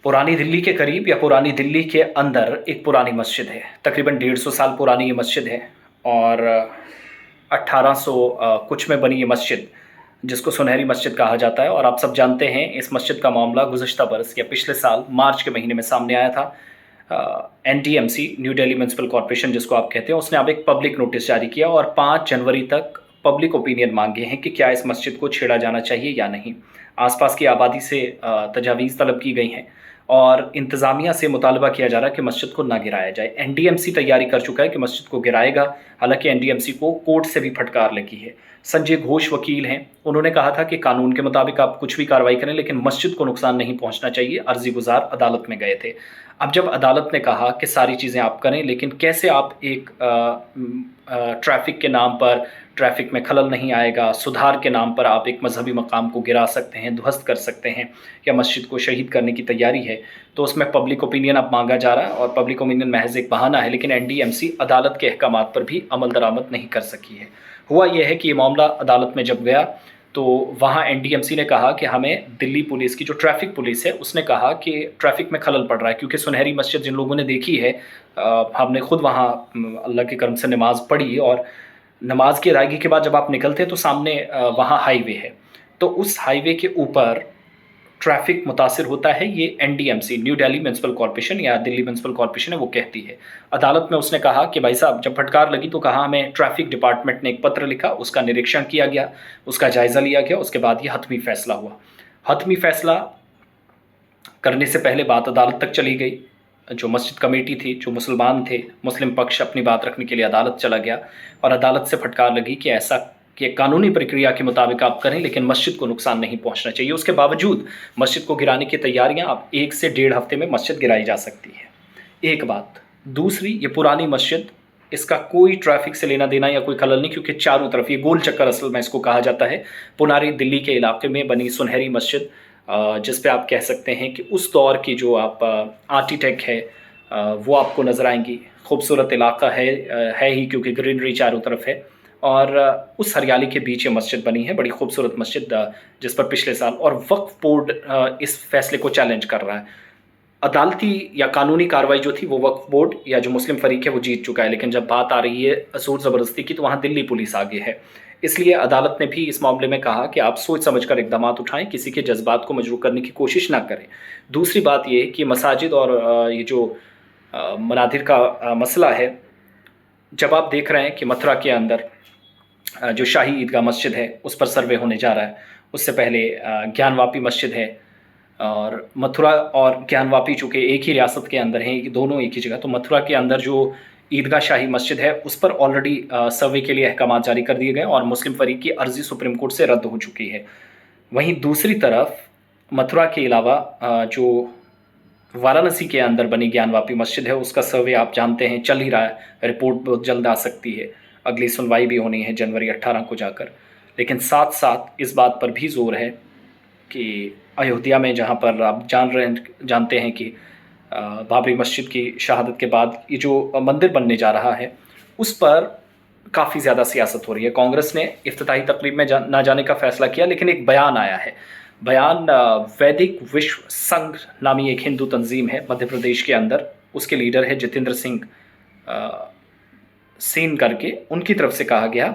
पुरानी दिल्ली के करीब या पुरानी दिल्ली के अंदर एक पुरानी मस्जिद है। तकरीबन 150 साल पुरानी ये मस्जिद है और 1800 कुछ में बनी ये मस्जिद, जिसको सुनहरी मस्जिद कहा जाता है। और आप सब जानते हैं इस मस्जिद का मामला गुज़श्ता बरस या पिछले साल मार्च के महीने में सामने आया था। NDMC, new Delhi municipal corporation जिसको आप कहते हैं, उसने अब एक पब्लिक नोटिस जारी किया और 5 जनवरी तक पब्लिक ओपिनियन मांगे हैं कि क्या इस मस्जिद को छेड़ा जाना चाहिए या नहीं। आसपास की आबादी से तजावीज़ तलब की गई हैं और इंतज़ामिया से मुतालबा किया जा रहा है कि मस्जिद को ना गिराया जाए। NDMC तैयारी कर चुका है कि मस्जिद को गिराएगा। हालांकि NDMC को कोर्ट से भी फटकार लगी है। संजय घोष वकील हैं, उन्होंने कहा था कि कानून के मुताबिक आप कुछ भी कार्रवाई करें लेकिन मस्जिद को नुकसान नहीं पहुंचना चाहिए। अर्जी गुजार अदालत में गए थे। अब जब अदालत ने कहा कि सारी चीज़ें आप करें, लेकिन कैसे आप एक ट्रैफ़िक के नाम पर ट्रैफ़िक में खलल नहीं आएगा, सुधार के नाम पर आप एक मजहबी मकाम को गिरा सकते हैं, ध्वस्त कर सकते हैं या मस्जिद को शहीद करने की तैयारी है, तो उसमें पब्लिक ओपिनियन अब मांगा जा रहा है। और पब्लिक ओपिनियन महज एक बहाना है, लेकिन NDMC अदालत के अहकामात पर भी अमल दरामद नहीं कर सकी है। हुआ यह है कि ये मामला अदालत में जब गया तो वहाँ NDMC ने कहा कि हमें दिल्ली पुलिस की जो ट्रैफ़िक पुलिस है उसने कहा कि ट्रैफ़िक में खलल पड़ रहा है, क्योंकि सुनहरी मस्जिद जिन लोगों ने देखी है, हमने खुद वहाँ अल्लाह के करम से नमाज़ पढ़ी और नमाज की अदायगी के बाद जब आप निकलते हैं तो सामने वहाँ हाईवे है, तो उस हाईवे के ऊपर ट्रैफ़िक मुतासिर होता है। ये NDMC, new Delhi municipal corporation या दिल्ली म्यूनसिपल कॉरपोरेशन है, वो कहती है। अदालत में उसने कहा कि भाई साहब, जब फटकार लगी तो कहा हमें ट्रैफ़िक डिपार्टमेंट ने एक पत्र लिखा, उसका निरीक्षण किया गया, उसका जायज़ा लिया गया, उसके बाद ये हतमी फ़ैसला हुआ। हतमी फ़ैसला करने से पहले बात अदालत तक चली गई। जो मस्जिद कमेटी थी, जो मुसलमान थे, मुस्लिम पक्ष अपनी बात रखने के लिए अदालत चला गया और अदालत से फटकार लगी कि ऐसा कि कानूनी प्रक्रिया के मुताबिक आप करें लेकिन मस्जिद को नुकसान नहीं पहुंचना चाहिए। उसके बावजूद मस्जिद को गिराने की तैयारियां अब 1 से 1.5 हफ्ते में मस्जिद गिराई जा सकती है। एक बात। दूसरी, ये पुरानी मस्जिद, इसका कोई ट्रैफिक से लेना देना या कोई खलल नहीं, क्योंकि चारों तरफ ये गोल चक्कर असल में इसको कहा जाता है। पुरानी दिल्ली के इलाके में बनी सुनहरी मस्जिद, जिस पे आप कह सकते हैं कि उस दौर की जो आप आर्किटेक्ट है वो आपको नज़र आएंगी। खूबसूरत इलाका है ही, क्योंकि ग्रीनरी चारों तरफ है और उस हरियाली के बीच ये मस्जिद बनी है। बड़ी खूबसूरत मस्जिद, जिस पर पिछले साल और वक्फ बोर्ड इस फैसले को चैलेंज कर रहा है। अदालती या कानूनी कार्रवाई जो थी वो वक्फ बोर्ड या जो मुस्लिम फरीक है वो जीत चुका है, लेकिन जब बात आ रही है ज़ोर ज़बरदस्ती की तो वहाँ दिल्ली पुलिस आगे है। इसलिए अदालत ने भी इस मामले में कहा कि आप सोच समझ कर इकदाम उठाएं, किसी के जज्बात को मजरूह करने की कोशिश ना करें। दूसरी बात ये है कि मसाजिद और ये जो मनादिर का मसला है, जब आप देख रहे हैं कि मथुरा के अंदर जो शाही ईदगाह मस्जिद है उस पर सर्वे होने जा रहा है, उससे पहले ज्ञानवापी मस्जिद है, और मथुरा और ज्ञानवापी चूँकि एक ही रियासत के अंदर हैं, दोनों एक ही जगह, तो मथुरा के अंदर जो ईदगाह शाही मस्जिद है उस पर ऑलरेडी सर्वे के लिए अहकामात जारी कर दिए गए और मुस्लिम फरीक की अर्ज़ी सुप्रीम कोर्ट से रद्द हो चुकी है। वहीं दूसरी तरफ मथुरा के अलावा जो वाराणसी के अंदर बनी ज्ञानवापी मस्जिद है उसका सर्वे आप जानते हैं चल ही रहा है। रिपोर्ट बहुत जल्द आ सकती है, अगली सुनवाई भी होनी है जनवरी 18 को जाकर। लेकिन साथ साथ इस बात पर भी जोर है कि अयोध्या में, जहाँ पर आप जानते हैं कि बाबरी मस्जिद की शहादत के बाद ये जो मंदिर बनने जा रहा है उस पर काफ़ी ज़्यादा सियासत हो रही है। कांग्रेस ने इफ्तिताही तकरीब में ना जाने का फ़ैसला किया, लेकिन एक बयान आया है। बयान वैदिक विश्व संघ नामी एक हिंदू तंजीम है मध्य प्रदेश के अंदर, उसके लीडर है जितेंद्र सिंह सेन करके। उनकी तरफ से कहा गया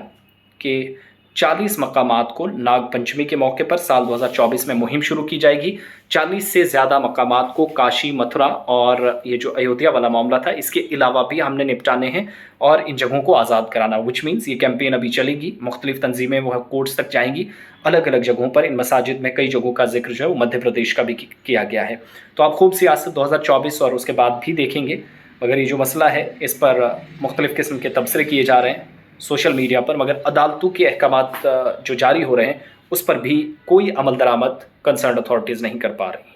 कि 40 मकामात को नाग पंचमी के मौके पर साल 2024 में मुहिम शुरू की जाएगी। 40 से ज़्यादा मकामात को काशी, मथुरा और ये जो अयोध्या वाला मामला था इसके अलावा भी हमने निपटाने हैं और इन जगहों को आज़ाद कराना। विच मीन्स ये कैंपेन अभी चलेगी, मुख्तलिफ तंजीमें वह कोर्ट्स तक जाएंगी, अलग अलग जगहों पर। इन मसाजिद में कई जगहों का जिक्र जो है वो मध्य प्रदेश का भी किया गया है। तो आप खूब सियासत 2024 और उसके बाद भी देखेंगे, मगर ये जो मसला है इस पर मुख्तलिफ़ किस्म के तबसरे किए जा रहे हैं सोशल मीडिया पर, मगर अदालतों के अहकामात जो जारी हो रहे हैं उस पर भी कोई अमल दरामद कंसर्न अथॉरिटीज़ नहीं कर पा रही।